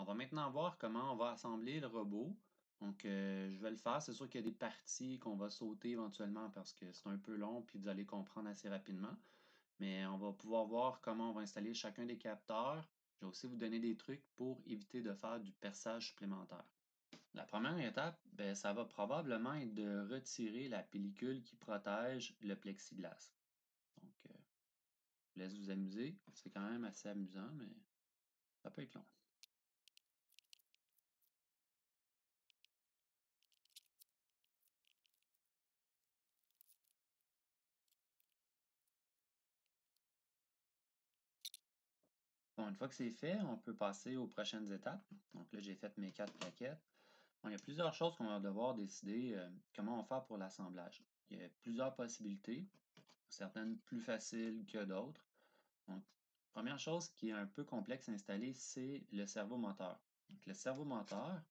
On va maintenant voir comment on va assembler le robot. Donc, je vais le faire. C'est sûr qu'il y a des parties qu'on va sauter éventuellement parce que c'est un peu long, puis vous allez comprendre assez rapidement. Mais on va pouvoir voir comment on va installer chacun des capteurs. Je vais aussi vous donner des trucs pour éviter de faire du perçage supplémentaire. La première étape, ben, ça va probablement être de retirer la pellicule qui protège le plexiglas. Donc, je vous laisse vous amuser. C'est quand même assez amusant, mais ça peut être long. Bon, une fois que c'est fait, on peut passer aux prochaines étapes. Donc là, j'ai fait mes 4 plaquettes. Bon, il y a plusieurs choses qu'on va devoir décider comment on va faire pour l'assemblage. Il y a plusieurs possibilités, certaines plus faciles que d'autres. Donc, première chose qui est un peu complexe à installer, c'est le servomoteur. Donc, le servomoteur,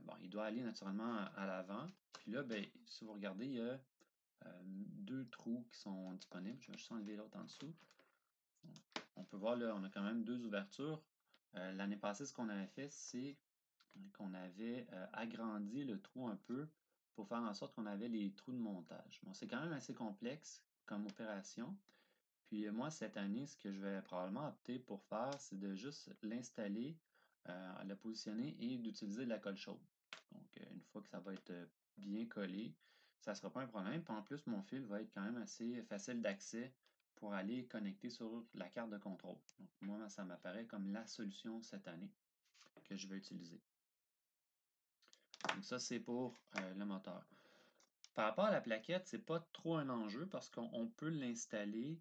bon, il doit aller naturellement à l'avant. Puis là, ben, si vous regardez, il y a deux trous qui sont disponibles. Je vais juste enlever l'autre en dessous. On peut voir là, on a quand même deux ouvertures. L'année passée, ce qu'on avait fait, c'est qu'on avait agrandi le trou un peu pour faire en sorte qu'on avait les trous de montage. Bon, c'est quand même assez complexe comme opération. Puis moi, cette année, ce que je vais probablement opter pour faire, c'est de juste l'installer, le positionner et d'utiliser de la colle chaude. Donc, une fois que ça va être bien collé, ça ne sera pas un problème. Puis en plus, mon fil va être quand même assez facile d'accès pour aller connecter sur la carte de contrôle. Donc, moi, ça m'apparaît comme la solution cette année que je vais utiliser. Donc ça, c'est pour le moteur. Par rapport à la plaquette, c'est pas trop un enjeu parce qu'on peut l'installer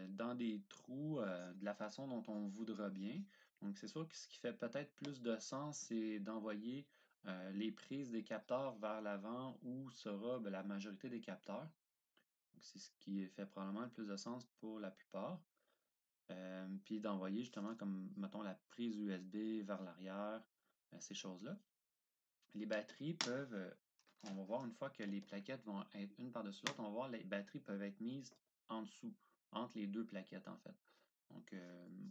dans des trous de la façon dont on voudra bien. Donc c'est sûr que ce qui fait peut-être plus de sens, c'est d'envoyer les prises des capteurs vers l'avant où sera ben, la majorité des capteurs. Donc c'est ce qui fait probablement le plus de sens pour la plupart. Puis d'envoyer justement comme, mettons, la prise USB vers l'arrière, ces choses-là. Les batteries peuvent, on va voir une fois que les plaquettes vont être une par-dessus l'autre, on va voir les batteries peuvent être mises en dessous, entre les deux plaquettes en fait. Donc,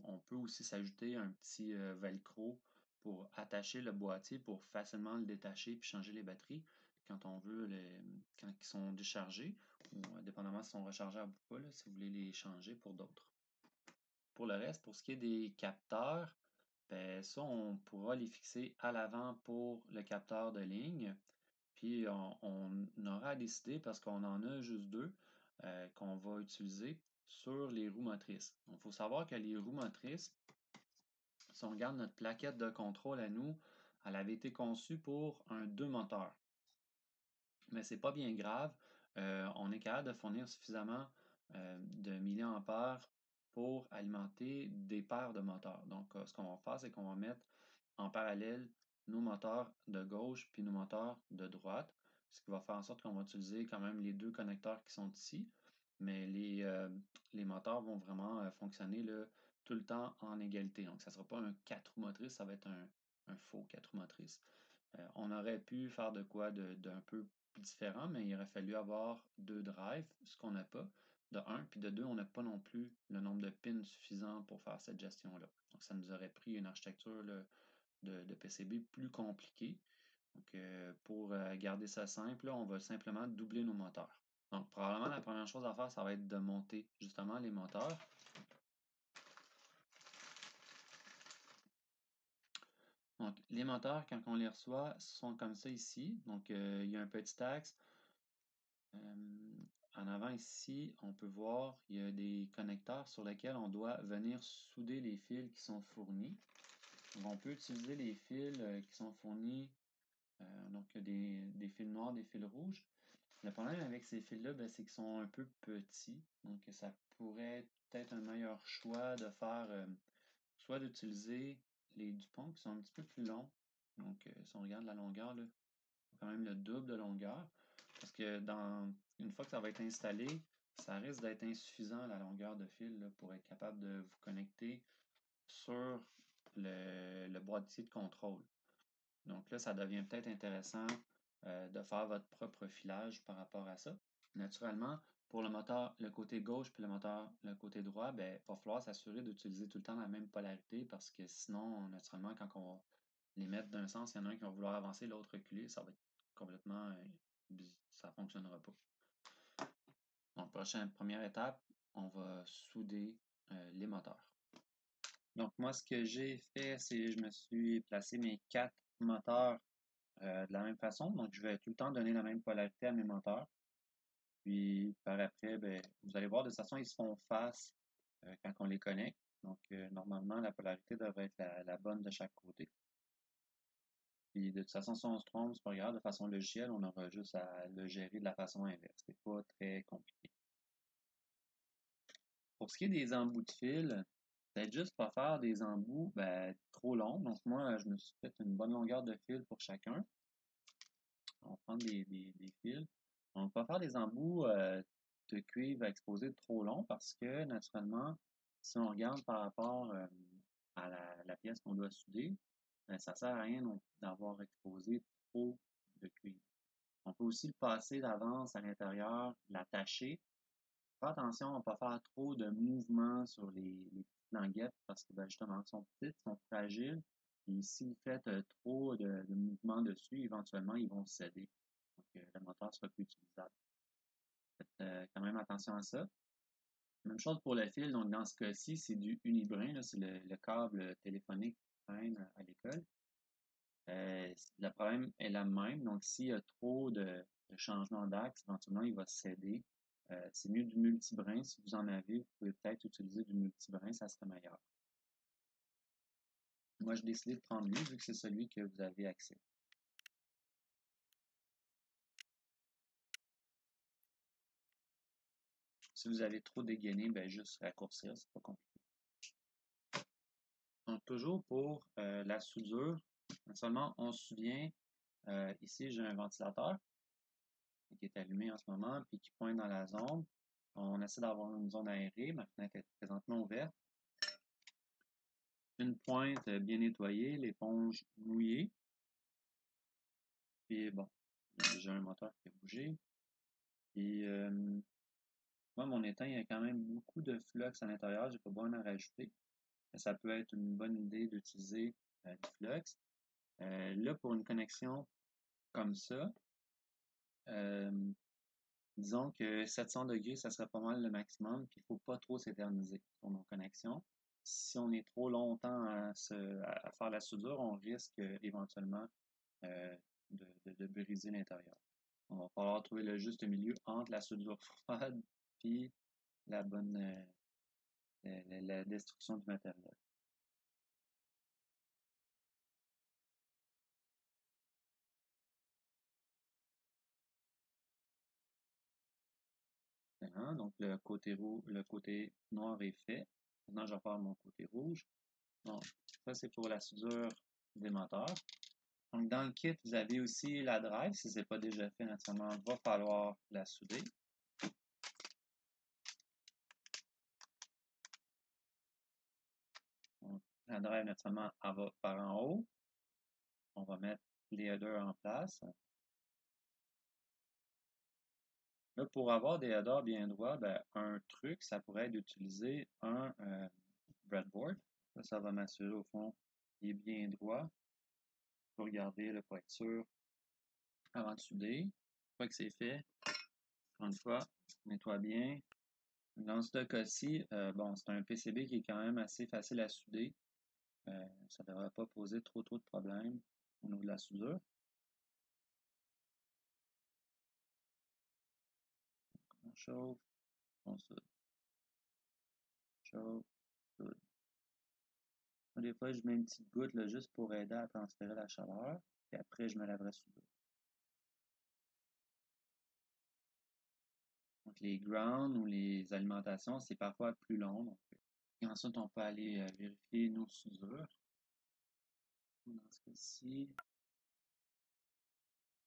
on peut aussi s'ajouter un petit velcro pour attacher le boîtier pour facilement le détacher puis changer les batteries quand on veut quand ils sont déchargés ou dépendamment si sont rechargeables ou pas, là, si vous voulez les changer pour d'autres. Pour le reste, pour ce qui est des capteurs, ben, ça, on pourra les fixer à l'avant pour le capteur de ligne. Puis on aura à décider, parce qu'on en a juste deux, qu'on va utiliser sur les roues motrices. Donc, il faut savoir que les roues motrices, si on regarde notre plaquette de contrôle à nous, elle avait été conçue pour un 2 moteurs. Mais c'est pas bien grave. On est capable de fournir suffisamment de milliampères pour alimenter des paires de moteurs. Donc, ce qu'on va faire, c'est qu'on va mettre en parallèle nos moteurs de gauche puis nos moteurs de droite, ce qui va faire en sorte qu'on va utiliser quand même les deux connecteurs qui sont ici, mais les moteurs vont vraiment fonctionner là, tout le temps en égalité. Donc, ça ne sera pas un 4 roues motrices, ça va être un faux 4 roues motrices. On aurait pu faire de quoi d'un peu différent, mais il aurait fallu avoir deux drives, ce qu'on n'a pas, de un, puis de deux, on n'a pas non plus le nombre de pins suffisant pour faire cette gestion-là. Donc, ça nous aurait pris une architecture là, de PCB plus compliquée. Donc, pour garder ça simple, là, on va simplement doubler nos moteurs. Donc, probablement, la première chose à faire, ça va être de monter justement les moteurs. Donc, les moteurs, quand on les reçoit, sont comme ça ici. Donc, il y a un petit axe. En avant ici, on peut voir, il y a des connecteurs sur lesquels on doit venir souder les fils qui sont fournis. Donc, on peut utiliser les fils qui sont fournis, donc des fils noirs, des fils rouges. Le problème avec ces fils-là, ben, c'est qu'ils sont un peu petits. Donc, ça pourrait être un meilleur choix de faire, soit d'utiliser les Dupont qui sont un petit peu plus longs. Donc, si on regarde la longueur, là, quand même le double de longueur. Parce que une fois que ça va être installé, ça risque d'être insuffisant la longueur de fil là, pour être capable de vous connecter sur le boîtier de contrôle. Donc là, ça devient peut-être intéressant de faire votre propre filage par rapport à ça. Naturellement, pour le moteur, le côté gauche puis le moteur, le côté droit, ben, il va falloir s'assurer d'utiliser tout le temps la même polarité parce que sinon, naturellement, quand on les mettre d'un sens, il y en a un qui va vouloir avancer, l'autre reculer, ça va être complètement... ça ne fonctionnera pas. Donc, première étape, on va souder les moteurs. Donc, moi, ce que j'ai fait, c'est je me suis placé mes 4 moteurs de la même façon. Donc, je vais tout le temps donner la même polarité à mes moteurs. Puis, par après, ben, vous allez voir, de toute façon, ils se font face quand on les connecte. Donc, normalement, la polarité devrait être la bonne de chaque côté. Puis, de toute façon, si on se trompe, c'est pas grave. De façon logicielle, on aura juste à le gérer de la façon inverse. C'est pas très compliqué. Pour ce qui est des embouts de fil, peut-être juste pas faire des embouts trop longs. Donc, moi, je me suis fait une bonne longueur de fil pour chacun. On va prendre des fils. Donc, pas faire des embouts de cuivre exposés trop longs parce que, naturellement, si on regarde par rapport à la pièce qu'on doit souder, ça ne sert à rien d'avoir exposé trop de cuivre. On peut aussi le passer d'avance à l'intérieur, l'attacher. Faire attention à ne pas faire trop de mouvements sur les petites languettes parce que justement, elles sont petites, elles sont fragiles. Et si vous faites trop de mouvements dessus, éventuellement, ils vont céder. Donc, le moteur sera plus utilisable. Faites quand même attention à ça. Même chose pour le fil. Donc, dans ce cas-ci, c'est du unibrin. C'est le câble téléphonique qui traîne à l'école. Le problème est le même. Donc, s'il y a trop de changement d'axe, éventuellement, il va céder. C'est mieux du multibrin. Si vous en avez, vous pouvez peut-être utiliser du multibrin, ça serait meilleur. Moi, j'ai décidé de prendre lui, vu que c'est celui que vous avez accès. Si vous avez trop dégainé, juste raccourcir, c'est pas compliqué. Donc, toujours pour la soudure, seulement on se souvient, ici j'ai un ventilateur qui est allumé en ce moment, puis qui pointe dans la zone. On essaie d'avoir une zone aérée, ma fenêtre est présentement ouverte. Une pointe bien nettoyée, l'éponge mouillée. Puis bon, j'ai un moteur qui a bougé. Puis moi, mon étang, il y a quand même beaucoup de flux à l'intérieur, j'ai pas besoin d'en rajouter. Mais ça peut être une bonne idée d'utiliser du flux. Là, pour une connexion comme ça, disons que 700 degrés, ça serait pas mal le maximum, puis il ne faut pas trop s'éterniser sur nos connexions. Si on est trop longtemps à faire la soudure, on risque éventuellement de briser l'intérieur. On va falloir trouver le juste milieu entre la soudure froide et la bonne la destruction du matériel. Donc le côté noir est fait. Maintenant, je vais faire mon côté rouge. Donc, ça c'est pour la soudure des moteurs. Donc, dans le kit, vous avez aussi la drive. Si ce n'est pas déjà fait, naturellement, il va falloir la souder. Donc, la drive, naturellement, elle va par en haut. On va mettre les headers en place. Là, pour avoir des headers bien droits, un truc, ça pourrait être d'utiliser un breadboard. Ça va m'assurer, au fond, qu'il est bien droit. Pour regarder, là, pour être sûr, avant de souder. Une fois que c'est fait, encore une fois, nettoie bien. Dans ce cas-ci, c'est un PCB qui est quand même assez facile à souder. Ça ne devrait pas poser trop de problèmes au niveau de la soudure. On chauffe, on soude. Chauffe, soude. Des fois, je mets une petite goutte là, juste pour aider à transférer la chaleur. Et après, je me laverai souder. Donc, les grounds ou les alimentations, c'est parfois plus long. Donc, et ensuite, on peut aller vérifier nos soudures. Dans ce cas-ci,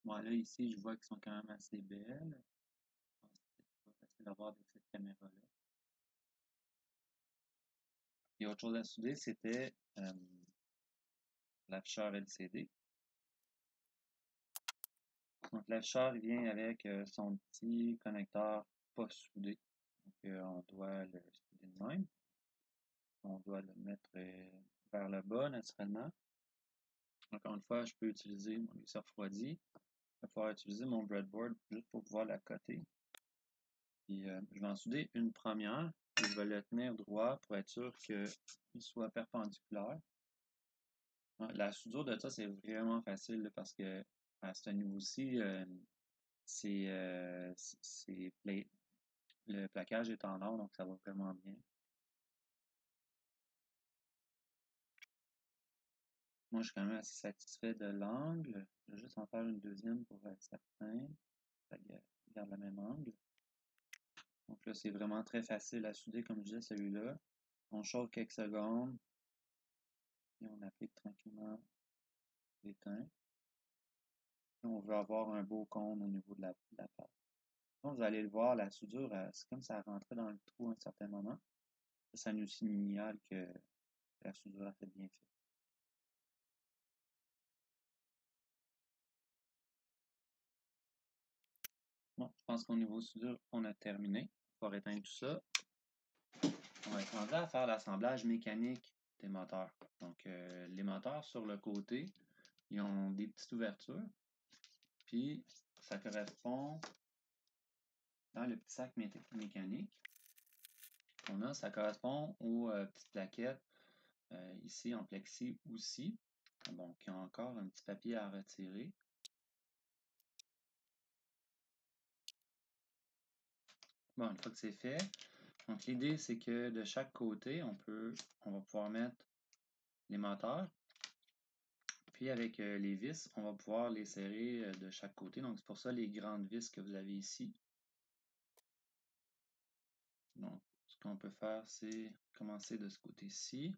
bon, là, ici, je vois qu'elles sont quand même assez belles. C'est pas facile à voir avec cette caméra-là. Et autre chose à souder, c'était l'afficheur LCD. Donc, l'afficheur vient avec son petit connecteur pas soudé. Donc, on doit le souder de même. On doit le mettre vers le bas, naturellement. Encore une fois, je peux utiliser mon glisser refroidi. Je vais pouvoir utiliser mon breadboard juste pour pouvoir la coter. Puis, je vais en souder une première. Et je vais le tenir droit pour être sûr qu'il soit perpendiculaire. La soudure de ça, c'est vraiment facile là, parce que à ce niveau-ci, le plaquage est en or, donc ça va vraiment bien. Moi, je suis quand même assez satisfait de l'angle. Je vais juste en faire une deuxième pour être certain. Ça garde le même angle. Donc là, c'est vraiment très facile à souder, comme je disais, celui-là. On chauffe quelques secondes et on applique tranquillement l'étain. On veut avoir un beau cône au niveau de la pâte. Donc, vous allez le voir, la soudure, c'est comme ça rentrait dans le trou à un certain moment. Ça nous signale que la soudure a fait bien fait. Bon, je pense qu'au niveau soudure, on a terminé. On va éteindre tout ça. On va être rendu à faire l'assemblage mécanique des moteurs. Donc, les moteurs sur le côté, ils ont des petites ouvertures. Puis, ça correspond dans le petit sac mécanique qu'on a. Ça correspond aux petites plaquettes ici en plexi aussi. Donc, il y a encore un petit papier à retirer. Bon, une fois que c'est fait, donc l'idée c'est que de chaque côté, on va pouvoir mettre les moteurs. Puis avec les vis, on va pouvoir les serrer de chaque côté. Donc c'est pour ça les grandes vis que vous avez ici. Donc ce qu'on peut faire, c'est commencer de ce côté-ci.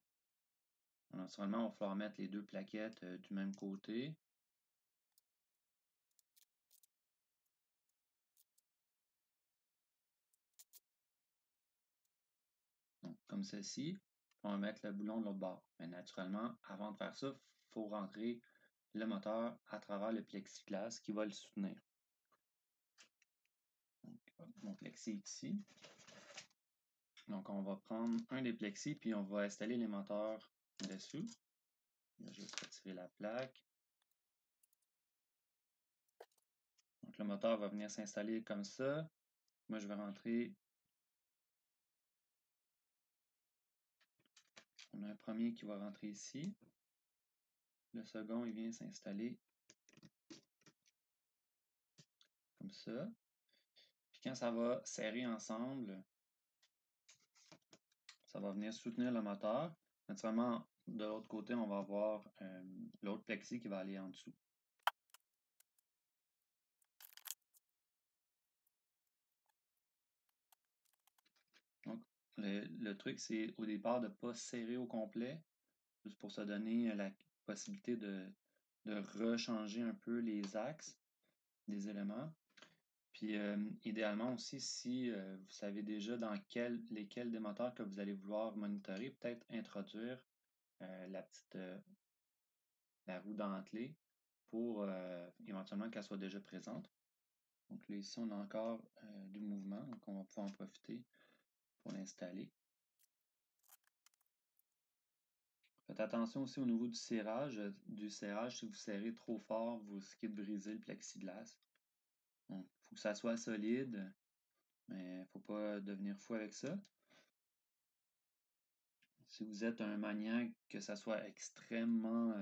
Naturellement, il va falloir mettre les deux plaquettes du même côté. Donc, comme ceci. On va mettre le boulon de l'autre bord. Mais naturellement, avant de faire ça, il faut rentrer le moteur à travers le plexiglas qui va le soutenir. Donc, mon plexi ici. Donc, on va prendre un des plexis, puis on va installer les moteurs dessus. Je vais juste retirer la plaque. Donc, le moteur va venir s'installer comme ça. Moi, je vais rentrer. On a un premier qui va rentrer ici. Le second, il vient s'installer comme ça. Puis quand ça va serrer ensemble, ça va venir soutenir le moteur. Naturellement, de l'autre côté, on va avoir l'autre plexi qui va aller en dessous. Donc, le truc, c'est au départ de ne pas serrer au complet, juste pour se donner la possibilité de rechanger un peu les axes des éléments. Puis, idéalement aussi, si vous savez déjà dans lesquels des moteurs que vous allez vouloir monitorer, peut-être introduire la roue dentelée pour éventuellement qu'elle soit déjà présente. Donc là, ici, on a encore du mouvement, donc on va pouvoir en profiter pour l'installer. Faites attention aussi au niveau du serrage. Si vous serrez trop fort, vous risquez de briser le plexiglas. Donc, il faut que ça soit solide, mais il ne faut pas devenir fou avec ça. Si vous êtes un maniaque, que ça soit extrêmement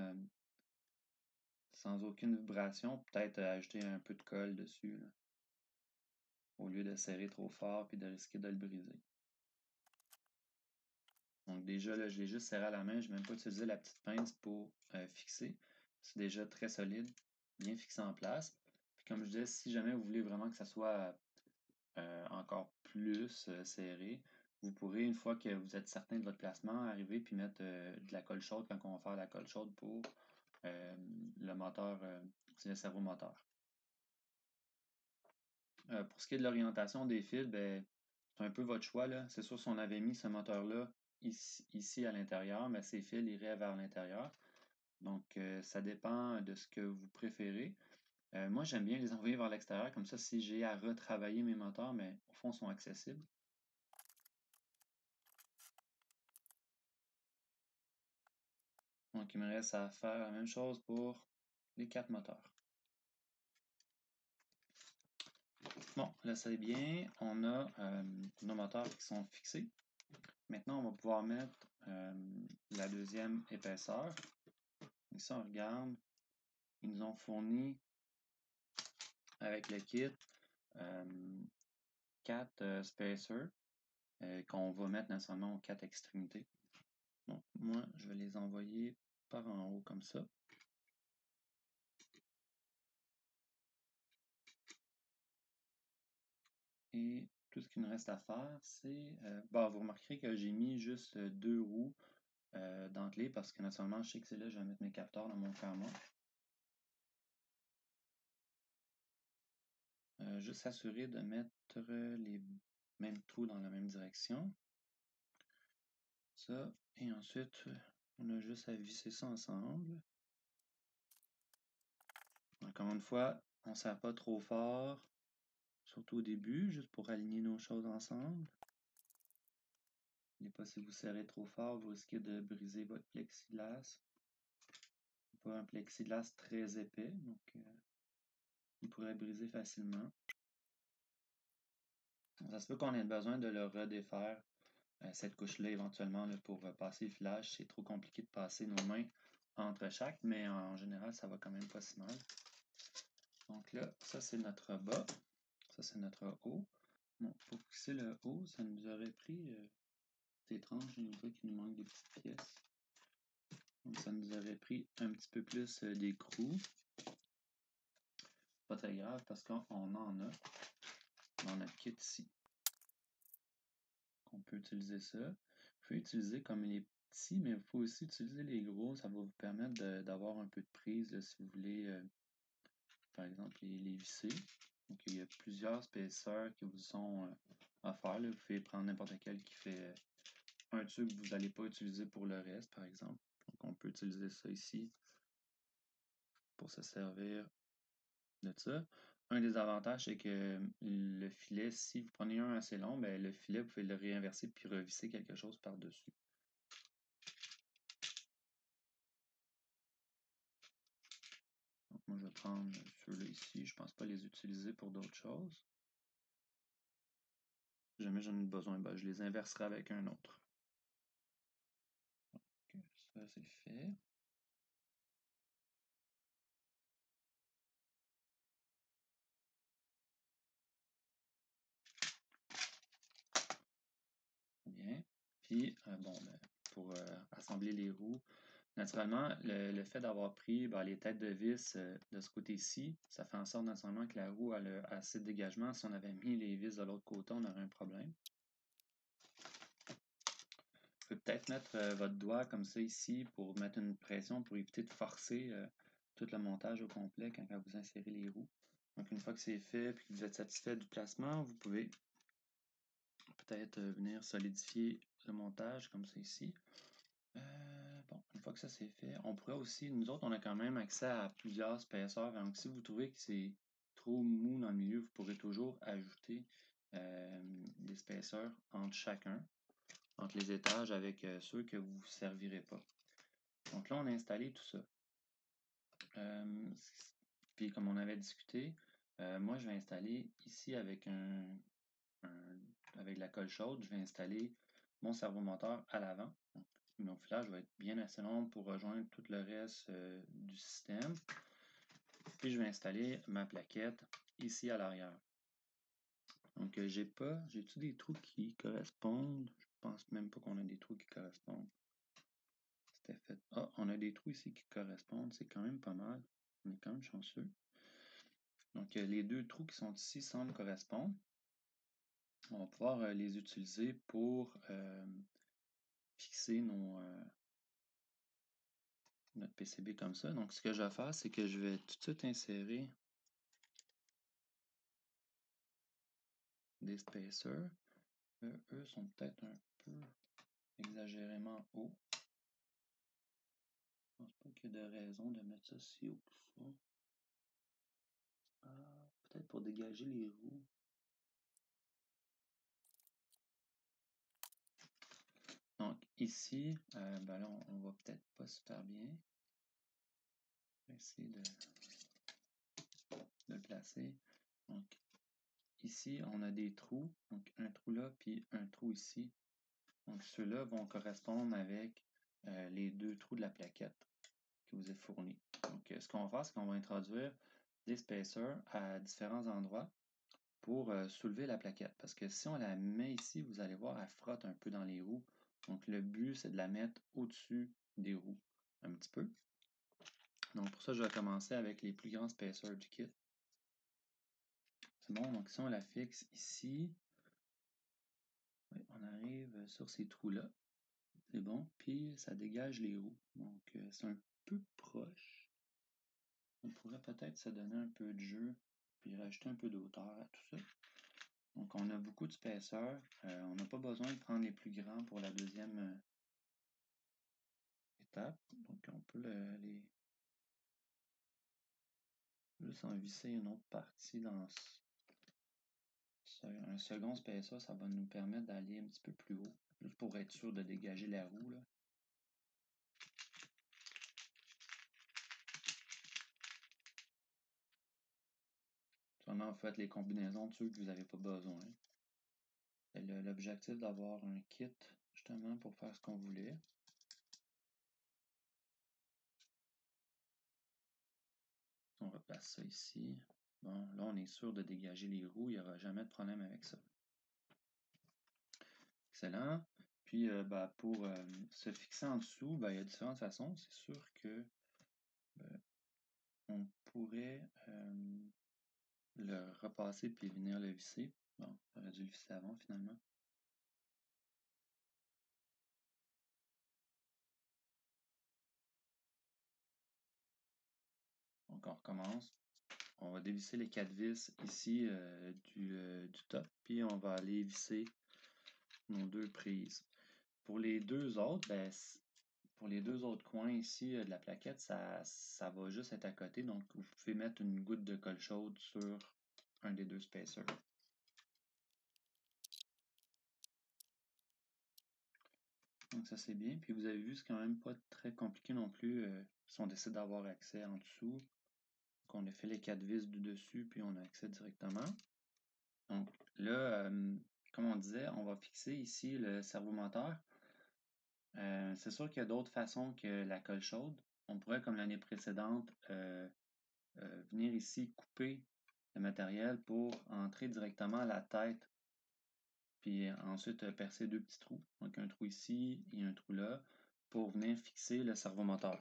sans aucune vibration, peut-être ajouter un peu de colle dessus, là, au lieu de serrer trop fort et de risquer de le briser. Donc déjà, là, je l'ai juste serré à la main, je n'ai même pas utilisé la petite pince pour fixer. C'est déjà très solide, bien fixé en place. Puis comme je disais, si jamais vous voulez vraiment que ça soit encore plus serré, vous pourrez, une fois que vous êtes certain de votre placement, arriver puis mettre de la colle chaude quand on va faire la colle chaude pour le moteur, c'est le servomoteur. Pour ce qui est de l'orientation des fils, ben, c'est un peu votre choix, là. C'est sûr, si on avait mis ce moteur-là ici à l'intérieur, mais ces fils iraient vers l'intérieur. Donc, ça dépend de ce que vous préférez. Moi, j'aime bien les envoyer vers l'extérieur, comme ça, si j'ai à retravailler mes moteurs, mais au fond, ils sont accessibles. Donc, il me reste à faire la même chose pour les 4 moteurs. Bon, là c'est bien, on a nos moteurs qui sont fixés. Maintenant, on va pouvoir mettre la deuxième épaisseur. Ici, on regarde, ils nous ont fourni avec le kit 4 spacers qu'on va mettre naturellement aux 4 extrémités. Donc, moi, je vais les envoyer par en haut comme ça. Et tout ce qu'il nous reste à faire, c'est... vous remarquerez que j'ai mis juste 2 roues dentelées parce que naturellement, je sais que c'est là que je vais mettre mes capteurs dans mon fermoir. Juste s'assurer de mettre les mêmes trous dans la même direction. Ça, et ensuite, on a juste à visser ça ensemble. Encore une fois, on ne serre pas trop fort, surtout au début, juste pour aligner nos choses ensemble. N'oubliez pas, si vous serrez trop fort, vous risquez de briser votre plexiglas. C'est pas un plexiglas très épais, donc il pourrait briser facilement. Ça se peut qu'on ait besoin de le redéfaire, cette couche-là, éventuellement, là, pour passer le filage. C'est trop compliqué de passer nos mains entre chaque, mais en général, ça va quand même pas si mal. Donc là, ça c'est notre bas, ça c'est notre haut. Bon, pour fixer le haut, ça nous aurait pris, c'est étrange, il nous dit qu'il nous manque des petites pièces. Donc ça nous aurait pris un petit peu plus d'écrous. Pas très grave parce qu'on en a dans notre kit ici. On peut utiliser ça. Vous pouvez utiliser comme les petits, mais il faut aussi utiliser les gros. Ça va vous permettre d'avoir un peu de prise là, si vous voulez, par exemple, les visser. Donc, il y a plusieurs spacers qui vous sont offerts. Là. Vous pouvez prendre n'importe quel qui fait un tube que vous n'allez pas utiliser pour le reste, par exemple. Donc, on peut utiliser ça ici pour se servir de ça. Un des avantages, c'est que le filet, si vous prenez un assez long, ben, le filet, vous pouvez le réinverser puis revisser quelque chose par-dessus. Donc, moi, je vais prendre ceux-là ici. Je ne pense pas les utiliser pour d'autres choses. Si jamais j'en ai besoin, ben, je les inverserai avec un autre. Donc, ça, c'est fait. Bien. Puis, pour assembler les roues, naturellement, le fait d'avoir pris les têtes de vis de ce côté-ci, ça fait en sorte naturellement que la roue a assez de dégagement. Si on avait mis les vis de l'autre côté, on aurait un problème. Vous pouvez peut-être mettre votre doigt comme ça ici pour mettre une pression pour éviter de forcer tout le montage au complet quand vous insérez les roues. Donc, une fois que c'est fait et que vous êtes satisfait du placement, vous pouvez peut-être venir solidifier le montage comme ça ici. Une fois que ça c'est fait, on pourrait aussi, nous autres, on a quand même accès à plusieurs spacers. Donc, si vous trouvez que c'est trop mou dans le milieu, vous pourrez toujours ajouter des spacers entre chacun, entre les étages avec ceux que vous ne servirez pas. Donc là, on a installé tout ça. Puis, comme on avait discuté, moi, je vais installer ici avec avec la colle chaude, je vais installer mon servomoteur à l'avant. Mon filage va être bien assez long pour rejoindre tout le reste du système. Puis je vais installer ma plaquette ici à l'arrière. Donc j'ai-tu des trous qui correspondent? Je pense même pas qu'on a des trous qui correspondent. C'était fait. Ah, on a des trous ici qui correspondent, c'est quand même pas mal. On est quand même chanceux. Donc les deux trous qui sont ici semblent correspondre. On va pouvoir les utiliser pour fixer notre PCB comme ça. Donc, ce que je vais faire, c'est que je vais tout de suite insérer des spacers. Eux sont peut-être un peu exagérément hauts. Je pense pas qu'il y ait de raison de mettre ça si haut que ça. Peut-être pour dégager les roues. Donc, ici, ben là, on voit peut-être pas super bien. Je vais essayer de le placer. Donc, ici, on a des trous. Donc, un trou là, puis un trou ici. Donc, ceux-là vont correspondre avec les deux trous de la plaquette qui vous est fournie. Donc, ce qu'on va faire, c'est qu'on va introduire des spacers à différents endroits pour soulever la plaquette. Parce que si on la met ici, vous allez voir, elle frotte un peu dans les roues. Donc, le but, c'est de la mettre au-dessus des roues un petit peu. Donc, pour ça, je vais commencer avec les plus grands spacers du kit. C'est bon, donc si on la fixe ici, on arrive sur ces trous-là. C'est bon, puis ça dégage les roues. Donc, c'est un peu proche. On pourrait peut-être se donner un peu de jeu, puis rajouter un peu d'auteur à tout ça. Donc, on a beaucoup de spacers. On n'a pas besoin de prendre les plus grands pour la deuxième étape. Donc, on peut les juste en visser une autre partie dans un second spacer. Ça va nous permettre d'aller un petit peu plus haut, juste pour être sûr de dégager la roue, là. Seulement, faites les combinaisons de ceux que vous n'avez pas besoin. L'objectif d'avoir un kit, justement, pour faire ce qu'on voulait. On replace ça ici. Bon, là, on est sûr de dégager les roues. Il n'y aura jamais de problème avec ça. Excellent. Puis, pour se fixer en dessous, il y a différentes façons. C'est sûr que on pourrait le repasser puis venir le visser. Bon, j'aurais dû le visser avant, finalement. Donc, on recommence. On va dévisser les 4 vis ici du top, puis on va aller visser nos 2 prises. Pour les deux autres, pour les deux autres coins ici de la plaquette, ça va juste être à côté. Donc, vous pouvez mettre une goutte de colle chaude sur un des deux spacers. Donc, ça c'est bien. Puis, vous avez vu, c'est quand même pas très compliqué non plus si on décide d'avoir accès en dessous. Donc, on a fait les 4 vis du dessus, puis on a accès directement. Donc, là, comme on disait, on va fixer ici le servomoteur. C'est sûr qu'il y a d'autres façons que la colle chaude. On pourrait, comme l'année précédente, venir ici couper le matériel pour entrer directement à la tête, puis ensuite percer 2 petits trous. Donc un trou ici et un trou là, pour venir fixer le servomoteur.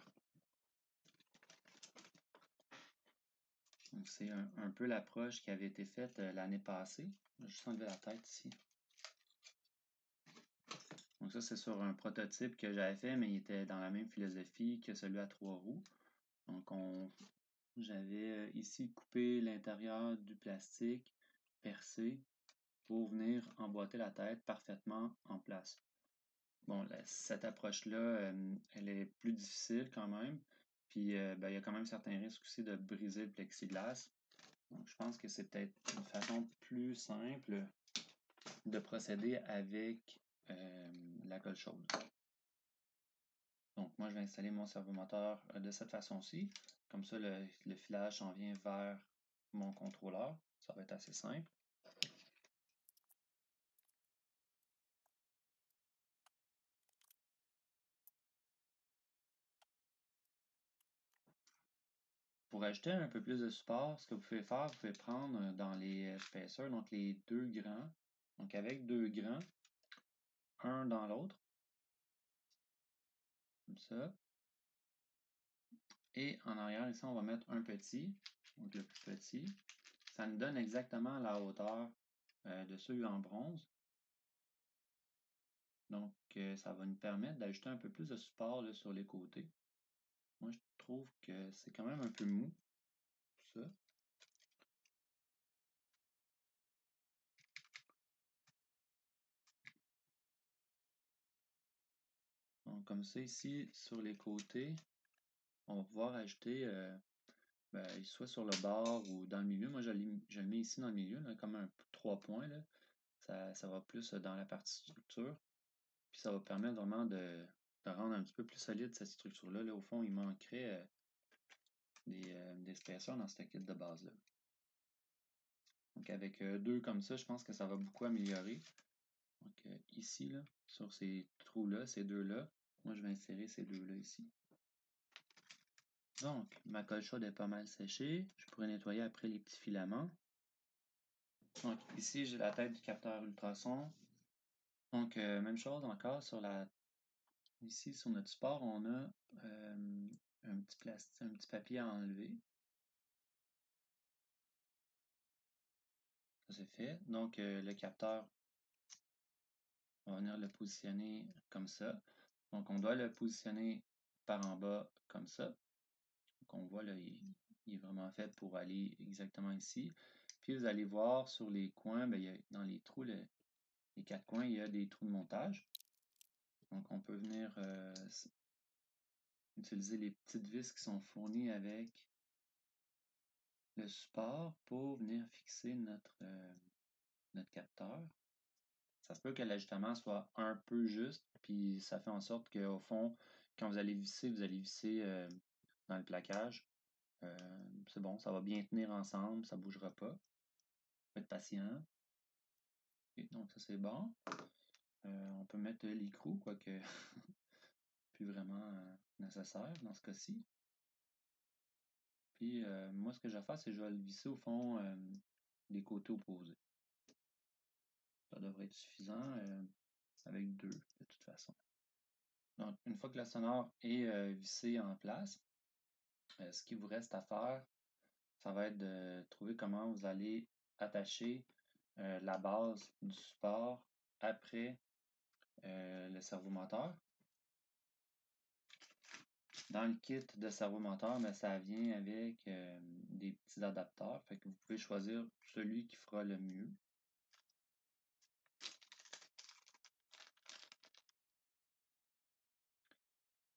Donc c'est un peu l'approche qui avait été faite l'année passée. Je vais juste enlever la tête ici. Donc ça, c'est sur un prototype que j'avais fait, mais il était dans la même philosophie que celui à 3 roues. Donc j'avais ici coupé l'intérieur du plastique, percé, pour venir emboîter la tête parfaitement en place. Bon, cette approche-là, elle est plus difficile quand même. Puis, il y a quand même certains risques aussi de briser le plexiglas. Donc, je pense que c'est peut-être une façon plus simple de procéder avec la colle chaude. Donc, moi, je vais installer mon servomoteur de cette façon-ci. Comme ça, le filage s'en vient vers mon contrôleur. Ça va être assez simple. Pour ajouter un peu plus de support, ce que vous pouvez faire, vous pouvez prendre dans les spacers, donc les 2 grands. Donc avec 2 grands, un dans l'autre, comme ça. Et en arrière, ici, on va mettre un petit, donc le plus petit. Ça nous donne exactement la hauteur de ceux en bronze. Donc, ça va nous permettre d'ajouter un peu plus de support là, sur les côtés. Moi, je trouve que c'est quand même un peu mou, tout ça. Donc, comme ça, ici, sur les côtés, on va pouvoir ajouter soit sur le bord ou dans le milieu. Moi, je le mets ici dans le milieu, là, comme un 3 points. Là. Ça va plus dans la partie structure. Puis ça va permettre vraiment de rendre un petit peu plus solide cette structure-là. Là, au fond, il manquerait des spacers dans ce kit de base-là. Donc avec deux comme ça, je pense que ça va beaucoup améliorer. Donc ici, là, sur ces trous-là, ces deux-là, moi je vais insérer ces deux-là ici. Donc, ma colle chaude est pas mal séchée. Je pourrais nettoyer après les petits filaments. Donc ici, j'ai la tête du capteur ultrason. Donc, même chose encore sur ici, sur notre support, on a un petit papier à enlever. Ça c'est fait. Donc, le capteur, on va venir le positionner comme ça. Donc, on doit le positionner par en bas comme ça. Donc, on voit là, il est vraiment fait pour aller exactement ici. Puis, vous allez voir sur les coins, bien, dans les trous, les 4 coins, il y a des trous de montage. Donc, on peut venir utiliser les petites vis qui sont fournies avec le support pour venir fixer notre capteur. Ça se peut que l'ajustement soit un peu juste, puis ça fait en sorte qu'au fond, quand vous allez visser dans le plaquage. C'est bon, ça va bien tenir ensemble, ça ne bougera pas. Faut être patient. Et donc ça c'est bon. On peut mettre l'écrou, quoique plus vraiment nécessaire dans ce cas-ci. Puis moi ce que je vais faire, c'est que je vais le visser au fond des côtés opposés. Ça devrait être suffisant avec deux de toute façon. Donc une fois que la sonore est vissée en place, ce qu'il vous reste à faire, ça va être de trouver comment vous allez attacher la base du support après le servomoteur. Dans le kit de servomoteur, mais ça vient avec des petits adapteurs. Fait que vous pouvez choisir celui qui fera le mieux.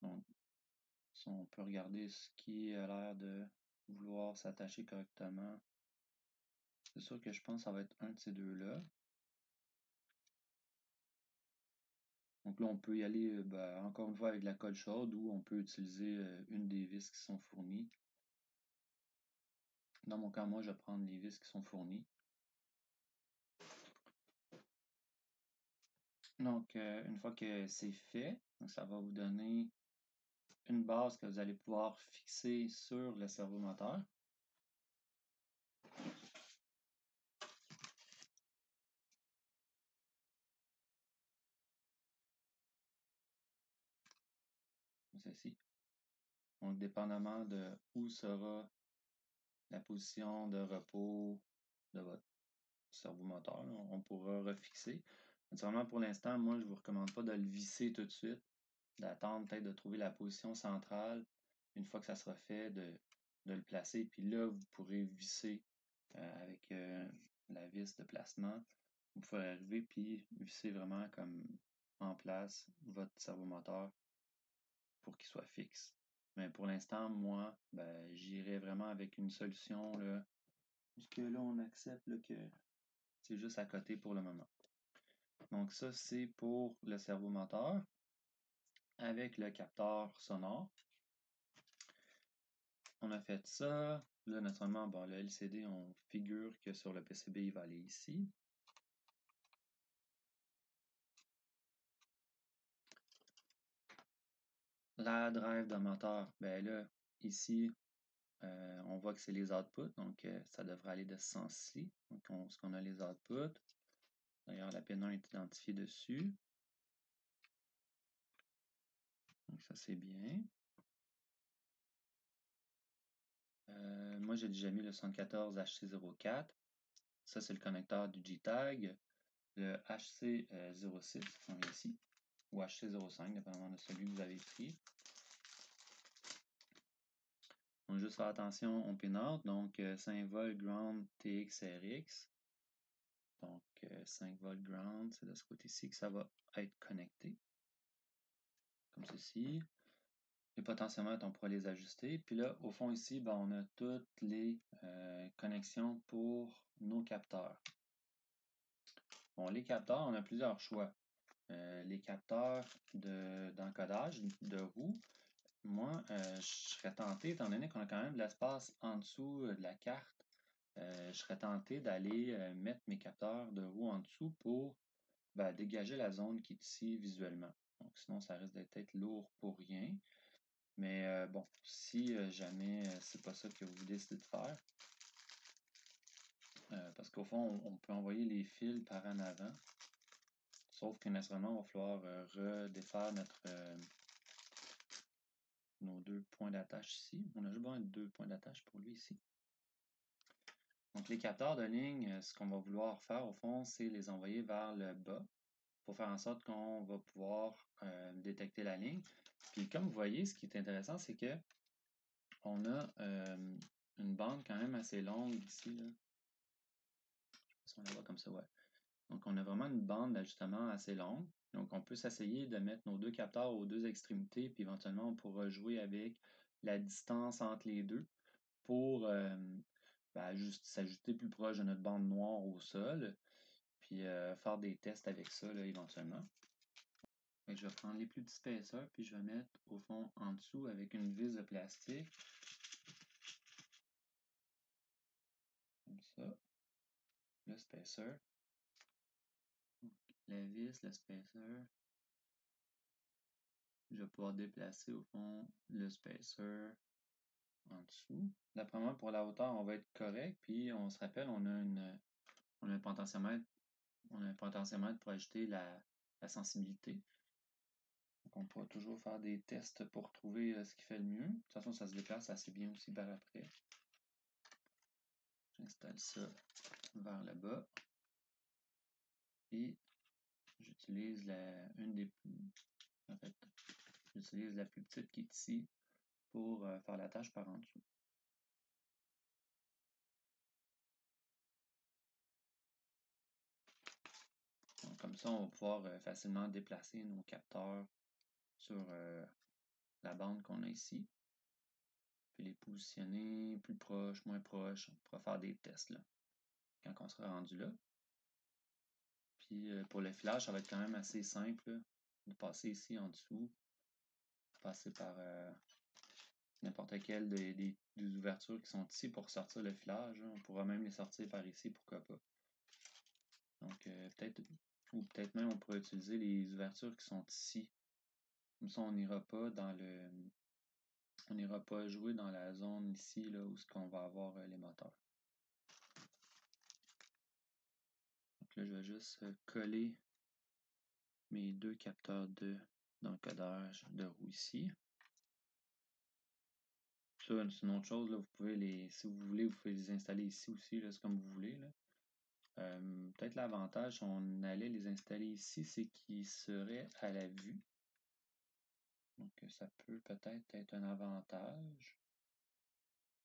Donc, si on peut regarder ce qui a l'air de vouloir s'attacher correctement. C'est sûr que je pense que ça va être un de ces deux-là. Donc là, on peut y aller encore une fois avec la colle chaude ou on peut utiliser une des vis qui sont fournies. Dans mon cas, moi, je vais prendre les vis qui sont fournies. Donc, une fois que c'est fait, donc ça va vous donner une base que vous allez pouvoir fixer sur le servomoteur. Ceci. Donc, dépendamment de où sera la position de repos de votre servomoteur, on pourra refixer. Naturellement, pour l'instant, moi, je ne vous recommande pas de le visser tout de suite, d'attendre peut-être de trouver la position centrale. Une fois que ça sera fait, de le placer. Puis là, vous pourrez visser avec la vis de placement. Vous pouvez arriver puis visser vraiment comme en place votre servomoteur pour qu'il soit fixe. Mais pour l'instant, moi, j'irai vraiment avec une solution là, puisque là, on accepte là, que c'est juste à côté pour le moment. Donc ça, c'est pour le servomoteur avec le capteur sonore. On a fait ça. Là, naturellement, bon, le LCD, on figure que sur le PCB, il va aller ici. La drive de moteur, ben là, ici, on voit que c'est les outputs, donc ça devrait aller de ce sens-ci. Donc, on a les outputs. D'ailleurs, la pin 1 est identifiée dessus. Donc, ça, c'est bien. Moi, j'ai déjà mis le 74 HC04. Ça, c'est le connecteur du JTAG. Le HC06, on est ici. Ou HC05, dépendamment de celui que vous avez pris. Donc, juste faire attention au pin-out. Donc, 5 volts ground TXRX. Donc, 5 volts ground, c'est de ce côté-ci que ça va être connecté. Comme ceci. Et potentiellement, on pourra les ajuster. Puis là, au fond ici, on a toutes les connexions pour nos capteurs. Bon, les capteurs, on a plusieurs choix. les capteurs d'encodage de roues, moi, je serais tenté, étant donné qu'on a quand même de l'espace en dessous de la carte, je serais tenté d'aller mettre mes capteurs de roues en dessous pour dégager la zone qui est ici visuellement. Donc sinon, ça risque d'être lourd pour rien. Mais bon, si jamais c'est pas ça que vous décidez de faire, parce qu'au fond, on peut envoyer les fils par en avant. Sauf que naturellement, il va falloir redéfaire nos deux points d'attache ici. On a juste besoin de 2 points d'attache pour lui ici. Donc les capteurs de ligne, ce qu'on va vouloir faire au fond, c'est les envoyer vers le bas pour faire en sorte qu'on va pouvoir détecter la ligne. Puis comme vous voyez, ce qui est intéressant, c'est que on a une bande quand même assez longue ici. Là. Je sais pas si on la voit comme ça, ouais. Donc on a vraiment une bande d'ajustement assez longue. Donc on peut s'essayer de mettre nos deux capteurs aux deux extrémités, puis éventuellement on pourra jouer avec la distance entre les deux pour s'ajuster plus proche de notre bande noire au sol, puis faire des tests avec ça là, éventuellement. Et je vais prendre les plus petits spacers, puis je vais mettre au fond en dessous avec une vis de plastique. Comme ça. Le spacer. La vis, le spacer. Je vais pouvoir déplacer au fond le spacer en dessous. D'après moi, pour la hauteur, on va être correct. Puis on se rappelle, on a un potentiomètre. On a un potentiomètre pour ajouter la sensibilité. Donc on pourra toujours faire des tests pour trouver ce qui fait le mieux. De toute façon, ça se déplace assez bien aussi par après. J'installe ça vers le bas. Et j'utilise j'utilise la plus petite qui est ici pour faire la tâche par en dessous. Donc, comme ça, on va pouvoir facilement déplacer nos capteurs sur la bande qu'on a ici. Puis les positionner plus proches, moins proches. On pourra faire des tests là, quand on sera rendu là. Puis pour le filage, ça va être quand même assez simple là, de passer ici en dessous. Passer par n'importe quelle des ouvertures qui sont ici pour sortir le filage. Hein. On pourra même les sortir par ici, pourquoi pas. Donc peut-être même on pourrait utiliser les ouvertures qui sont ici. Comme ça, on n'ira pas on n'ira pas jouer dans la zone ici là, où on va avoir les moteurs. Donc là, je vais juste coller mes deux capteurs d'encodage de roue ici. Ça, c'est une autre chose, là, vous pouvez si vous voulez, vous pouvez les installer ici aussi, c'est comme vous voulez. Là. Peut-être l'avantage, si on allait les installer ici, c'est qu'ils seraient à la vue. Donc ça peut peut-être être un avantage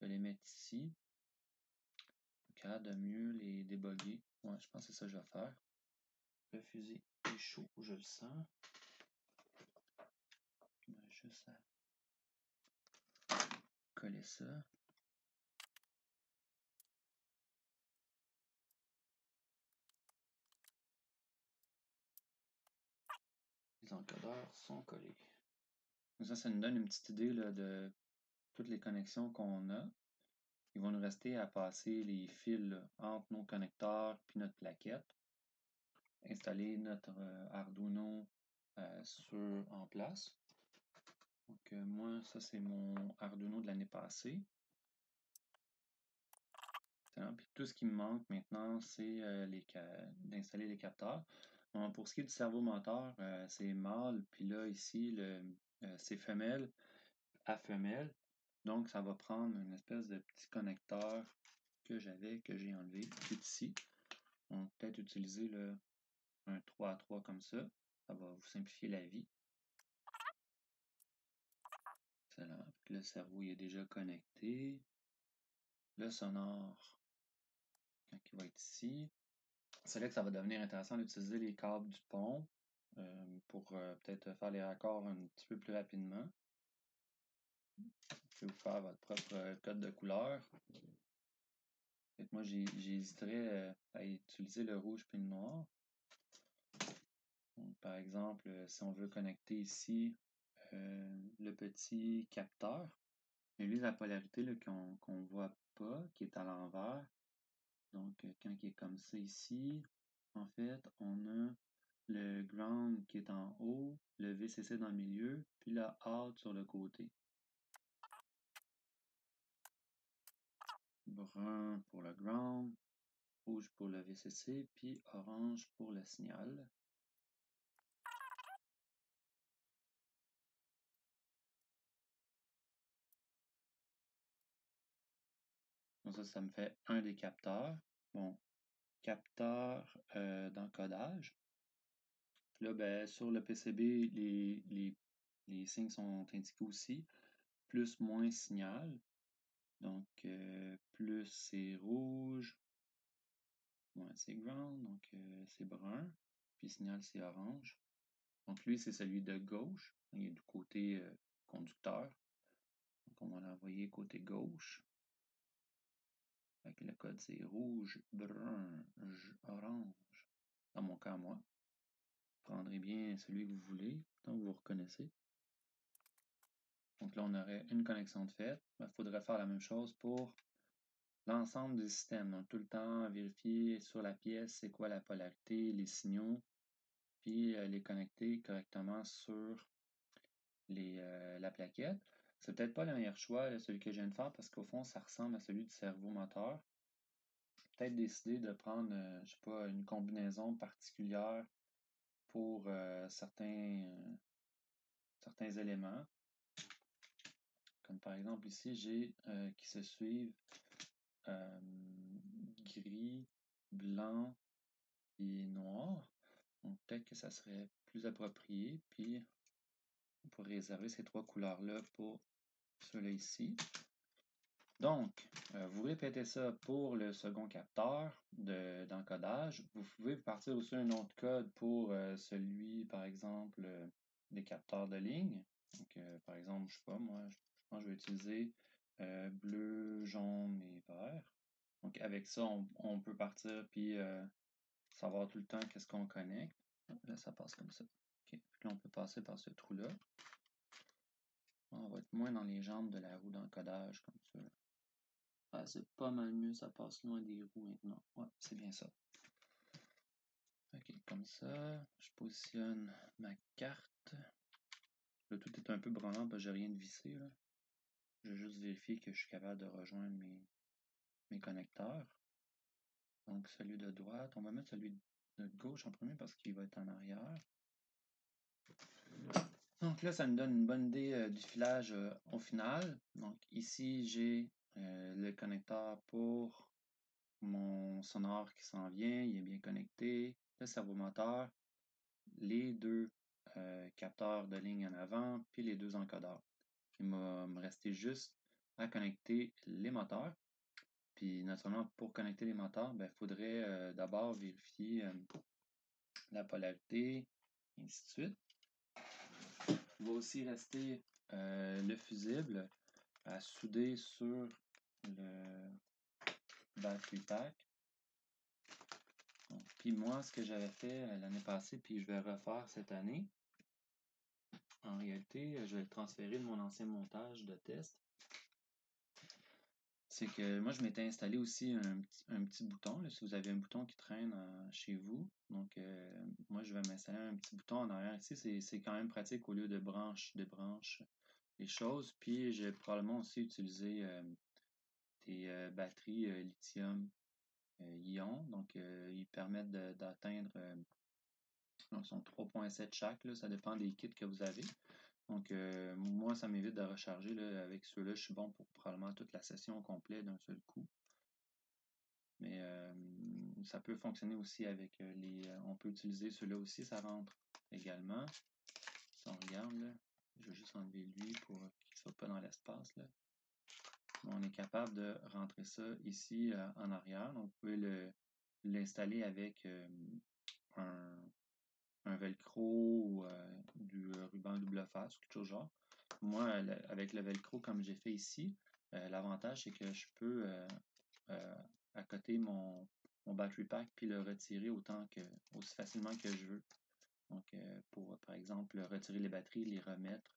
de les mettre ici. Capable de mieux les déboguer. Ouais, je pense que c'est ça que je vais faire. Le fusil est chaud, je le sens. On a juste à coller ça. Les encodeurs sont collés. Donc ça nous donne une petite idée là, de toutes les connexions qu'on a. Il va nous rester à passer les fils là, entre nos connecteurs et notre plaquette. Installer notre Arduino en place. Donc moi, ça c'est mon Arduino de l'année passée. Puis tout ce qui me manque maintenant, c'est d'installer les capteurs. Donc, pour ce qui est du servomoteur, c'est mâle, puis là, ici, c'est femelle à femelle. Donc, ça va prendre une espèce de petit connecteur que j'ai enlevé, qui est ici. Donc, peut-être utiliser un 3 à 3 comme ça. Ça va vous simplifier la vie. Excellent. Le cerveau il est déjà connecté. Le sonore, quand il va être ici. C'est là que ça va devenir intéressant d'utiliser les câbles du pont pour peut-être faire les raccords un petit peu plus rapidement. Vous pouvez vous faire votre propre code de couleur. Moi, j'hésiterais à utiliser le rouge puis le noir. Donc, par exemple, si on veut connecter ici le petit capteur, mais lui, la polarité qu'on ne voit pas, qui est à l'envers, donc quand il est comme ça ici, en fait, on a le ground qui est en haut, le VCC dans le milieu, puis la out sur le côté. Brun pour le ground, rouge pour le VCC, puis orange pour le signal. Donc ça me fait un des capteurs. Bon, capteur d'encodage. Puis là, ben, sur le PCB, les signes sont indiqués aussi. Plus, moins signal. Donc, plus c'est rouge, moins c'est ground, donc c'est brun. Puis signal, c'est orange. Donc, lui, c'est celui de gauche. Il est du côté conducteur. Donc, on va l'envoyer côté gauche. Fait que le code, c'est rouge, brun, orange. Dans mon cas, moi. Vous prendrez bien celui que vous voulez, tant que vous reconnaissez. Donc là, on aurait une connexion de fait. Il faudrait faire la même chose pour l'ensemble du système. Donc, tout le temps, vérifier sur la pièce c'est quoi la polarité, les signaux, puis les connecter correctement sur la plaquette. C'est peut-être pas le meilleur choix, celui que je viens de faire, parce qu'au fond, ça ressemble à celui du cerveau moteur. Peut-être décider de prendre, je sais pas, une combinaison particulière pour certains éléments. Comme par exemple ici, j'ai qui se suivent gris, blanc et noir. Donc peut-être que ça serait plus approprié. Puis on pourrait réserver ces trois couleurs-là pour ceux-là ici. Donc, vous répétez ça pour le second capteur d'encodage. Vous pouvez partir aussi un autre code pour celui, par exemple, des capteurs de ligne. Donc, par exemple, je sais pas, moi, je pense que je vais utiliser bleu, jaune et vert. Donc, avec ça, on peut partir puis savoir tout le temps qu'est-ce qu'on connecte. Là, ça passe comme ça. OK. Puis là, on peut passer par ce trou-là. On va être moins dans les jambes de la roue d'encodage, comme ça. Ah, c'est pas mal mieux, ça passe loin des roues maintenant. Ouais, c'est bien ça. Ok, comme ça, je positionne ma carte. Là, tout est un peu branlant parce que j'ai rien de vissé, là. Je vais juste vérifier que je suis capable de rejoindre mes connecteurs. Donc, celui de droite, on va mettre celui de gauche en premier parce qu'il va être en arrière. Donc là, ça me donne une bonne idée du filage au final. Donc ici, j'ai le connecteur pour mon sonore qui s'en vient, il est bien connecté. Le servomoteur, les deux capteurs de ligne en avant, puis les deux encodeurs. Il va me rester juste à connecter les moteurs. Puis naturellement, pour connecter les moteurs, il faudrait d'abord vérifier la polarité, et ainsi de suite. Il va aussi rester le fusible à souder sur le battery pack. Donc, puis moi, ce que j'avais fait l'année passée, puis je vais refaire cette année, en réalité, je vais le transférer de mon ancien montage de test. C'est que moi, je m'étais installé aussi un petit bouton. Là, si vous avez un bouton qui traîne chez vous, donc moi, je vais m'installer un petit bouton en arrière ici. C'est quand même pratique au lieu de branche les choses. Puis, j'ai probablement aussi utilisé des batteries lithium-ion. Donc, ils permettent d'atteindre sont 3,7 chaque, là, ça dépend des kits que vous avez. Donc, moi, ça m'évite de recharger. Là, avec ceux-là, je suis bon pour probablement toute la session au complet d'un seul coup. Mais ça peut fonctionner aussi avec on peut utiliser ceux-là aussi, ça rentre également. Si on regarde, là, je vais juste enlever lui pour qu'il ne soit pas dans l'espace. Là. On est capable de rentrer ça ici en arrière. Donc, vous pouvez l'installer avec un velcro ou du ruban double face, quelque chose genre. Moi, avec le velcro, comme j'ai fait ici, l'avantage, c'est que je peux accoter mon battery pack puis le retirer aussi facilement que je veux. Donc, pour, par exemple, retirer les batteries, les remettre,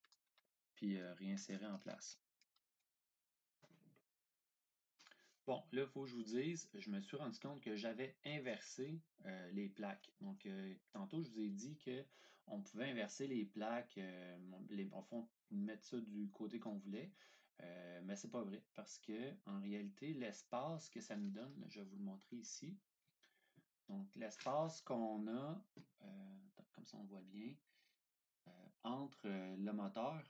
puis réinsérer en place. Bon, là, il faut que je vous dise, je me suis rendu compte que j'avais inversé les plaques. Donc, tantôt, je vous ai dit qu'on pouvait inverser les plaques, au fond, mettre ça du côté qu'on voulait. Mais c'est pas vrai, parce que en réalité, l'espace que ça nous donne, je vais vous le montrer ici. Donc, l'espace qu'on a, comme ça on voit bien, entre le moteur,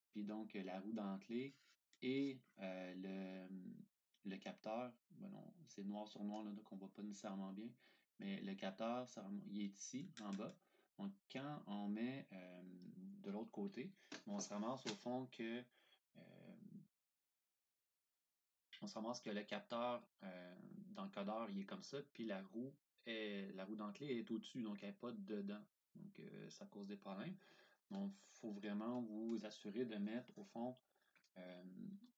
puis donc la roue dentelée et le capteur. Bon, c'est noir sur noir, là, donc on ne voit pas nécessairement bien, mais le capteur, il est ici, en bas. Donc, quand on met de l'autre côté, on se ramasse au fond que on se ramasse que le capteur dans le codeur, il est comme ça, puis la roue dentelée est au-dessus, donc elle n'est pas dedans. Donc, ça cause des problèmes. Donc, il faut vraiment vous assurer de mettre, au fond,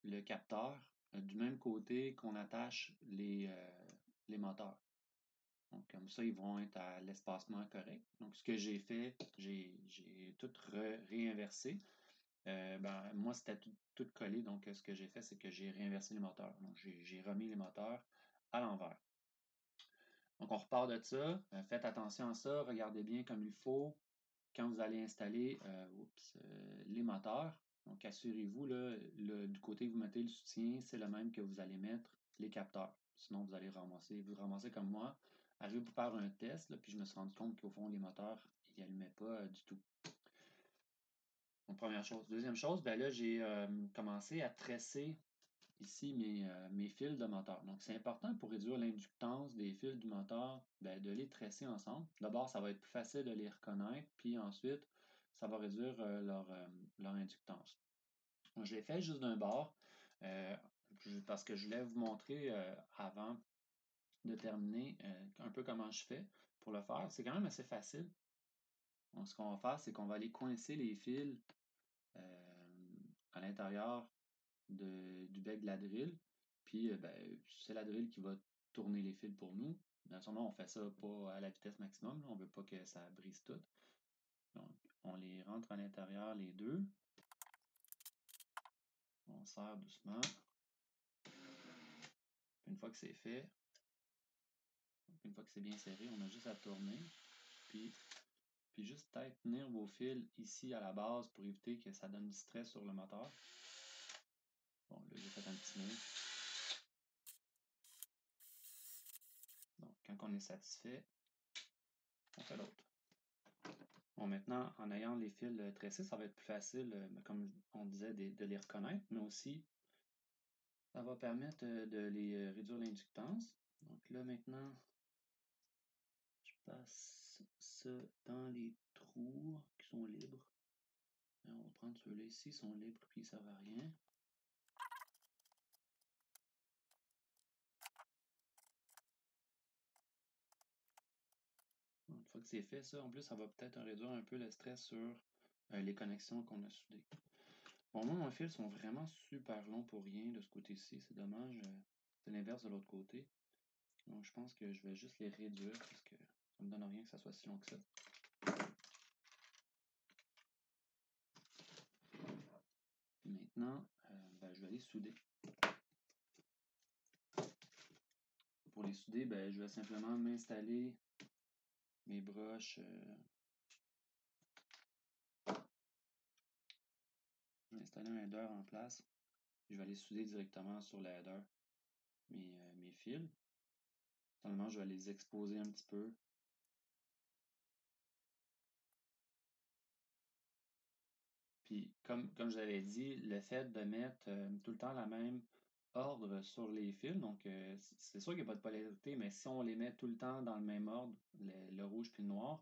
le capteur du même côté qu'on attache les moteurs. Donc, comme ça, ils vont être à l'espacement correct. Donc, ce que j'ai fait, j'ai tout réinversé. Moi, c'était tout collé. Donc, ce que j'ai fait, c'est que j'ai réinversé les moteurs. Donc, j'ai remis les moteurs à l'envers. Donc, on repart de ça. Faites attention à ça. Regardez bien comme il faut quand vous allez installer les moteurs. Donc, assurez-vous, du côté que vous mettez le soutien, c'est le même que vous allez mettre les capteurs. Sinon, vous allez vous ramasser comme moi. Arrivé pour faire un test, là, puis je me suis rendu compte qu'au fond, les moteurs, ils n'allumaient pas du tout. Donc, première chose. Deuxième chose, ben là, j'ai commencé à tresser ici mes fils de moteur. Donc, c'est important pour réduire l'inductance des fils du moteur, ben, de les tresser ensemble. D'abord, ça va être plus facile de les reconnaître, puis ensuite, ça va réduire leur inductance. Donc, je l'ai fait juste d'un bord, parce que je voulais vous montrer avant de terminer un peu comment je fais pour le faire. C'est quand même assez facile. Donc, ce qu'on va faire, c'est qu'on va aller coincer les fils à l'intérieur du bec de la drill. Puis, c'est la drill qui va tourner les fils pour nous. Bien sûr, on fait ça pas à la vitesse maximum. Là. On ne veut pas que ça brise tout. Donc, on les rentre à l'intérieur, les deux. On serre doucement. Une fois que c'est fait, une fois que c'est bien serré, on a juste à tourner. Puis juste peut-être tenir vos fils ici à la base pour éviter que ça donne du stress sur le moteur. Bon, là, j'ai fait un petit nœud. Donc, quand on est satisfait, on fait l'autre. Bon, maintenant, en ayant les fils tressés, ça va être plus facile, comme on disait, de les reconnaître, mais aussi, ça va permettre de les réduire l'inductance. Donc là, maintenant, je passe ça dans les trous qui sont libres. Et on va prendre ceux-là ici, ils sont libres, puis ça ne servent à rien. Une fois que c'est fait, ça, en plus, ça va peut-être réduire un peu le stress sur les connexions qu'on a soudées. Bon, moi, mes fils sont vraiment super longs pour rien de ce côté-ci. C'est dommage. C'est l'inverse de l'autre côté. Donc, je pense que je vais juste les réduire parce que ça me donne rien que ça soit si long que ça. Maintenant, je vais les souder. Pour les souder, je vais simplement m'installer mes broches. Je vais installer un header en place. Je vais aller souder directement sur le header mes fils. Seulement, je vais les exposer un petit peu. Puis, comme je l'avais dit, le fait de mettre tout le temps la même ordre sur les fils, donc c'est sûr qu'il n'y a pas de polarité, mais si on les met tout le temps dans le même ordre, le rouge puis le noir,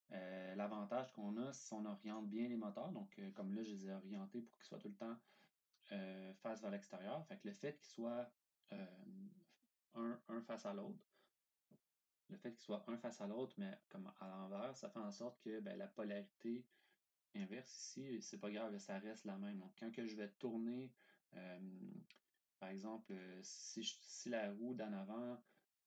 l'avantage qu'on a, c'est on oriente bien les moteurs. Donc, comme là, je les ai orientés pour qu'ils soient tout le temps face vers l'extérieur. Fait que le fait qu'ils soient un face à l'autre, le fait qu'ils soient un face à l'autre, mais comme à l'envers, ça fait en sorte que la polarité inverse ici, c'est pas grave, ça reste la même. Donc, quand que je vais tourner, par exemple, si la roue d'en avant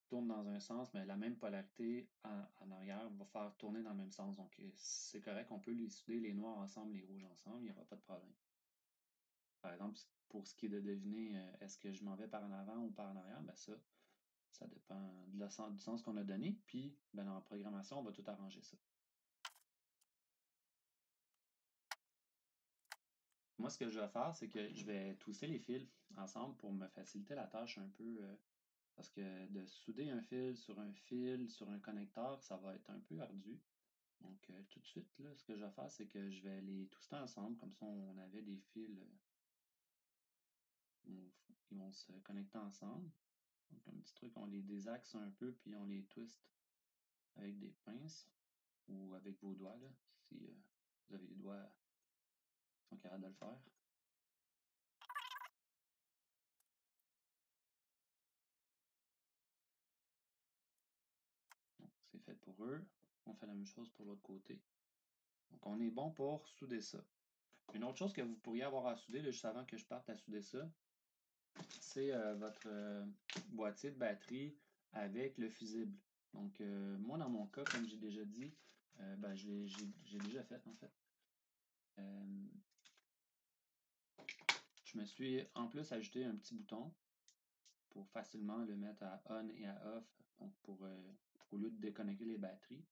tourne dans un sens, mais la même polarité en arrière va faire tourner dans le même sens. Donc, c'est correct, on peut les souder, les noirs ensemble, les rouges ensemble, il n'y aura pas de problème. Par exemple, pour ce qui est de deviner est-ce que je m'en vais par en avant ou par en arrière, ben ça dépend du sens qu'on a donné. Puis, ben, dans la programmation, on va tout arranger ça. Moi, ce que je vais faire, c'est que je vais twister les fils ensemble pour me faciliter la tâche un peu. Parce que de souder un fil, sur un connecteur, ça va être un peu ardu. Donc, tout de suite, là, ce que je vais faire, c'est que je vais les twister ensemble. Comme ça, on avait des fils qui vont se connecter ensemble. Donc, un petit truc, on les désaxe un peu, puis on les twist avec des pinces ou avec vos doigts, là, si vous avez les doigts qui sont capables de le faire. Donc, c'est fait pour eux. On fait la même chose pour l'autre côté. Donc, on est bon pour souder ça. Une autre chose que vous pourriez avoir à souder, là, juste avant que je parte à souder ça, c'est votre boîtier de batterie avec le fusible. Donc, moi, dans mon cas, comme j'ai déjà dit, ben, j'ai déjà fait, en fait. Je me suis en plus ajouté un petit bouton pour facilement le mettre à on et à off, donc au lieu de déconnecter les batteries.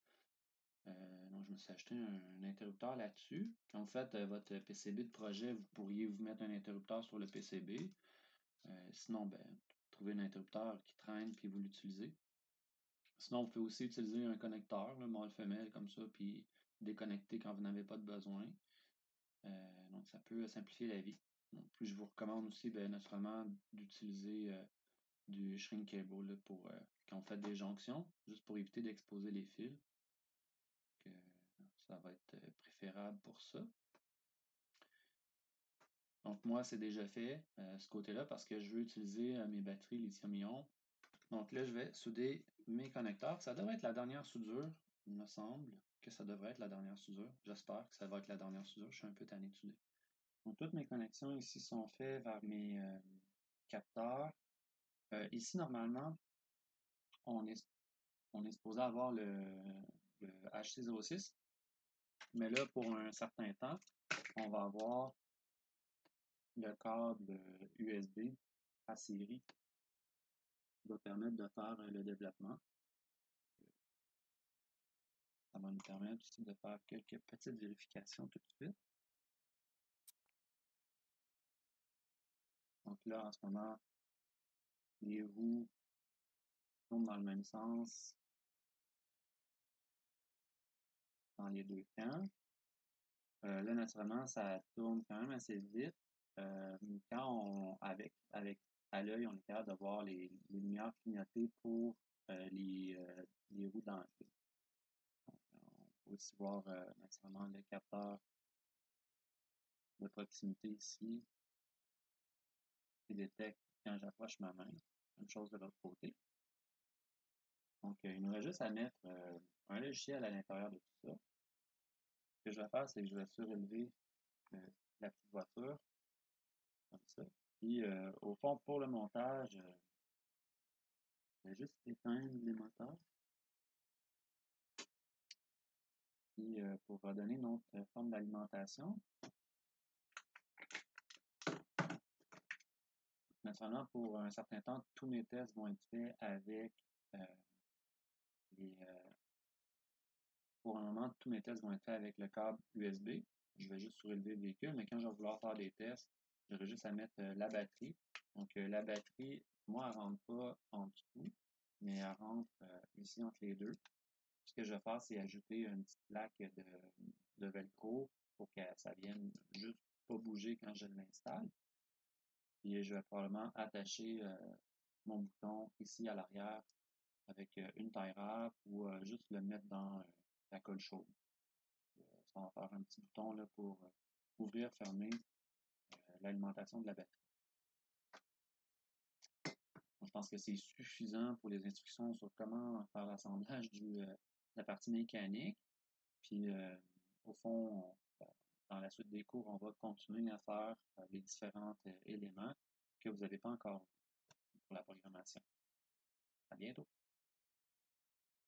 Donc, je me suis acheté un interrupteur là-dessus. Quand vous faites votre PCB de projet, vous pourriez vous mettre un interrupteur sur le PCB. Sinon, ben, trouvez un interrupteur qui traîne puis vous l'utilisez. Sinon, vous pouvez aussi utiliser un connecteur, mâle-femelle, comme ça, puis déconnecter quand vous n'avez pas de besoin. Donc, ça peut simplifier la vie. Donc, puis, je vous recommande aussi, ben, naturellement, d'utiliser du shrink cable là, pour quand vous faites des jonctions, juste pour éviter d'exposer les fils. Donc, ça va être préférable pour ça. Donc, moi, c'est déjà fait, ce côté-là, parce que je veux utiliser mes batteries lithium-ion. Donc là, je vais souder mes connecteurs. Ça devrait être la dernière soudure. Il me semble que ça devrait être la dernière soudure. J'espère que ça va être la dernière soudure. Je suis un peu tanné de souder. Donc, toutes mes connexions ici sont faites vers mes capteurs. Ici, normalement, on est, on est supposé avoir le HC06. Mais là, pour un certain temps, on va avoir le câble USB à série qui va permettre de faire le développement. Ça va nous permettre aussi de faire quelques petites vérifications tout de suite. Donc là, en ce moment, les roues tournent dans le même sens dans les deux camps. Là, naturellement, ça tourne quand même assez vite. Avec à l'œil, on est capable de voir les lumières clignotées pour les roues dans le fil. On peut aussi voir naturellement le capteur de proximité ici qui détecte quand j'approche ma main. Même chose de l'autre côté. Donc, il nous reste juste à mettre un logiciel à l'intérieur de tout ça. Ce que je vais faire, c'est que je vais surélever la petite voiture, comme ça. Puis, au fond, pour le montage, je vais juste éteindre les moteurs. Puis, pour redonner notre forme d'alimentation. Naturellement, pour un certain temps, tous mes tests vont être faits avec pour un moment, tous mes tests vont être faits avec le câble USB. Je vais juste surélever le véhicule, mais quand je vais vouloir faire des tests, j'aurai juste à mettre la batterie. Donc, la batterie, moi, elle ne rentre pas en dessous, mais elle rentre ici entre les deux. Ce que je vais faire, c'est ajouter une petite plaque de velcro pour que ça vienne juste pas bouger quand je l'installe. Puis, je vais probablement attacher mon bouton ici à l'arrière avec une tie wrap ou juste le mettre dans la colle chaude. Ça va faire un petit bouton là, pour ouvrir, fermer l'alimentation de la batterie. Donc, je pense que c'est suffisant pour les instructions sur comment faire l'assemblage de la partie mécanique. Puis, au fond, dans la suite des cours, on va continuer à faire les différents éléments que vous n'avez pas encore vus pour la programmation. À bientôt!